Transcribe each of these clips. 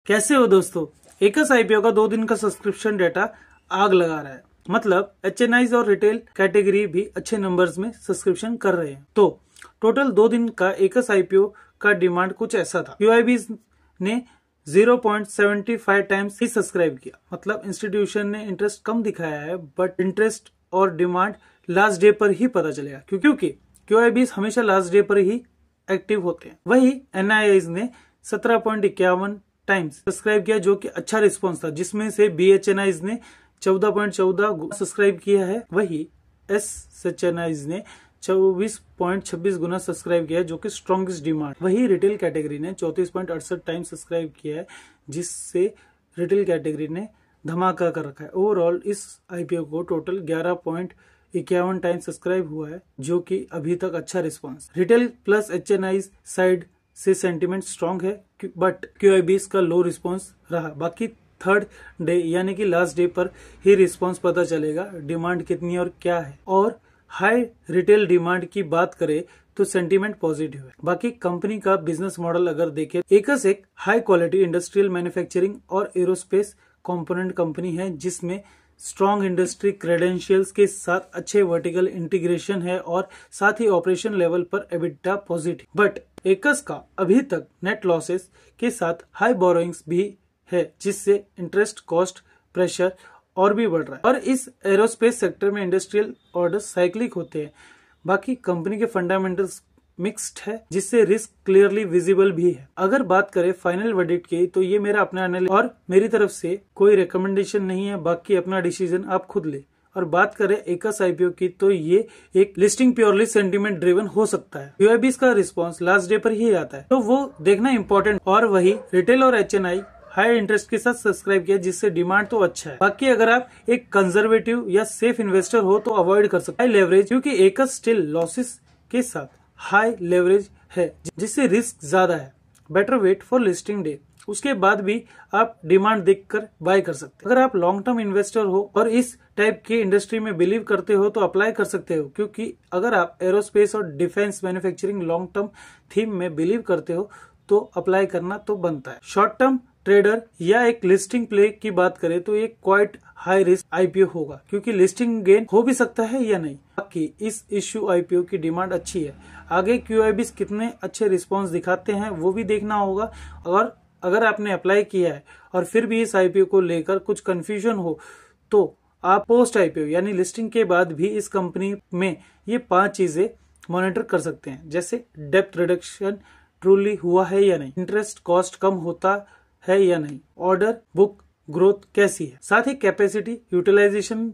कैसे हो दोस्तों। एकस आईपीओ का 2 दिन का सब्सक्रिप्शन डेटा आग लगा रहा है। मतलब एचएनआईज और रिटेल कैटेगरी भी अच्छे नंबर्स में सब्सक्रिप्शन कर रहे हैं। तो टोटल 2 दिन का एकस आईपीओ का डिमांड कुछ ऐसा था। क्यूआईबी ने 0.75 टाइम्स ही सब्सक्राइब किया। मतलब इंस्टीट्यूशन ने इंटरेस्ट कम दिखाया है, बट इंटरेस्ट और डिमांड लास्ट डे पर ही पता चलेगा, क्योंकि क्यूआईबी हमेशा लास्ट डे पर ही एक्टिव होते हैं। वही एनआईआईज ने 17.51 टाइम्स सब्सक्राइब किया, जो कि अच्छा रिस्पॉन्स था, जिसमें से बीएचएनआईज ने 14.14 सब्सक्राइब किया है। वही एसएचएनआईज ने 24.26 गुना सब्सक्राइब किया है, जो कि स्ट्रॉन्गेस्ट डिमांड। वही रिटेल कैटेगरी ने 34.68 टाइम्स सब्सक्राइब किया है, जिससे रिटेल कैटेगरी ने धमाका कर रखा है। ओवरऑल इस आईपीओ को टोटल 11.51 टाइम्स सब्सक्राइब हुआ है, जो कि अभी तक अच्छा रिस्पॉन्स। रिटेल प्लस एचएनआईज साइड से सेंटीमेंट स्ट्रांग है, बट क्यूआईबी का लो रिस्पॉन्स रहा। बाकी थर्ड डे यानी कि लास्ट डे पर ही रिस्पॉन्स पता चलेगा डिमांड कितनी और क्या है। और हाई रिटेल डिमांड की बात करें तो सेंटीमेंट पॉजिटिव है। बाकी कंपनी का बिजनेस मॉडल अगर देखें, एकस एक हाई क्वालिटी इंडस्ट्रियल मैन्युफैक्चरिंग और एरोस्पेस कंपोनेंट कंपनी है, जिसमें स्ट्रॉन्ग इंडस्ट्री क्रेडेंशियल्स के साथ अच्छे वर्टिकल इंटीग्रेशन है और साथ ही ऑपरेशन लेवल पर एबिटा पॉजिटिव। बट एकस का अभी तक नेट लॉसेस के साथ हाई बोरोइंग्स भी है, जिससे इंटरेस्ट कॉस्ट प्रेशर और भी बढ़ रहा है। और इस एरोस्पेस सेक्टर में इंडस्ट्रियल ऑर्डर्स साइक्लिक होते हैं। बाकी कंपनी के फंडामेंटल्स मिक्स्ड है, जिससे रिस्क क्लियरली विजिबल भी है। अगर बात करें फाइनल वर्डिक्ट की, तो ये मेरा अपना एनालिसिस और मेरी तरफ से कोई रिकमेंडेशन नहीं है। बाकी अपना डिसीजन आप खुद ले। और बात करें एकस आईपीओ की, तो ये एक लिस्टिंग प्योरली सेंटीमेंट ड्रिवन हो सकता है। क्यूआईबी का रिस्पॉन्स लास्ट डे पर ही आता है, तो वो देखना इंपॉर्टेंट। और वही रिटेल और एचएनआई हाई इंटरेस्ट के साथ सब्सक्राइब किया, जिससे डिमांड तो अच्छा है। बाकी अगर आप एक कंजर्वेटिव या सेफ इन्वेस्टर हो तो अवॉइड कर सकते हैं हाई लेवरेज, क्योंकि एकस स्टिल लॉसेस के साथ हाई लेवरेज है, जिससे रिस्क ज्यादा है। Better wait for listing day, उसके बाद भी आप डिमांड देखकर बाय कर सकते हैं। अगर आप लॉन्ग टर्म इन्वेस्टर हो और इस टाइप की इंडस्ट्री में बिलीव करते हो तो अप्लाई कर सकते हो, क्योंकि अगर आप एरोस्पेस और defence manufacturing long term theme में बिलीव करते हो तो अप्लाई करना तो बनता है। शॉर्ट टर्म ट्रेडर या एक लिस्टिंग प्ले की बात करें तो एक क्वाइट हाई रिस्क आईपीओ होगा, क्योंकि लिस्टिंग गेन हो भी सकता है या नहीं। बाकी इस इश्यू आईपीओ की डिमांड अच्छी है। आगे क्यूआईबी कितने अच्छे रिस्पांस दिखाते हैं वो भी देखना होगा। और अगर आपने अप्लाई किया है और फिर भी इस आईपीओ को लेकर कुछ कंफ्यूजन हो, तो आप पोस्ट आईपीओ यानी लिस्टिंग के बाद भी इस कंपनी में ये 5 चीजें मॉनिटर कर सकते हैं, जैसे डेप्थ रिडक्शन ट्रूली हुआ है या नहीं, इंटरेस्ट कॉस्ट कम होता है या नहीं, ऑर्डर बुक ग्रोथ कैसी है, साथ ही कैपेसिटी यूटिलाइजेशन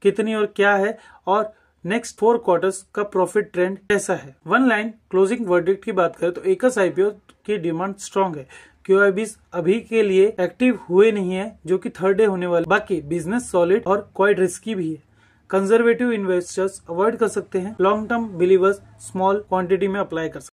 कितनी और क्या है, और नेक्स्ट 4 क्वार्टर्स का प्रॉफिट ट्रेंड कैसा है। वन लाइन क्लोजिंग वर्डिक्ट की बात करें तो एकस आईपीओ की डिमांड स्ट्रांग है। क्यूआईबी अभी के लिए एक्टिव हुए नहीं है, जो कि थर्ड डे होने वाले। बाकी बिजनेस सॉलिड और क्वाइट रिस्की भी है। कंजर्वेटिव इन्वेस्टर्स अवॉइड कर सकते हैं। Long term believers small quantity में अप्लाई कर सकते हैं।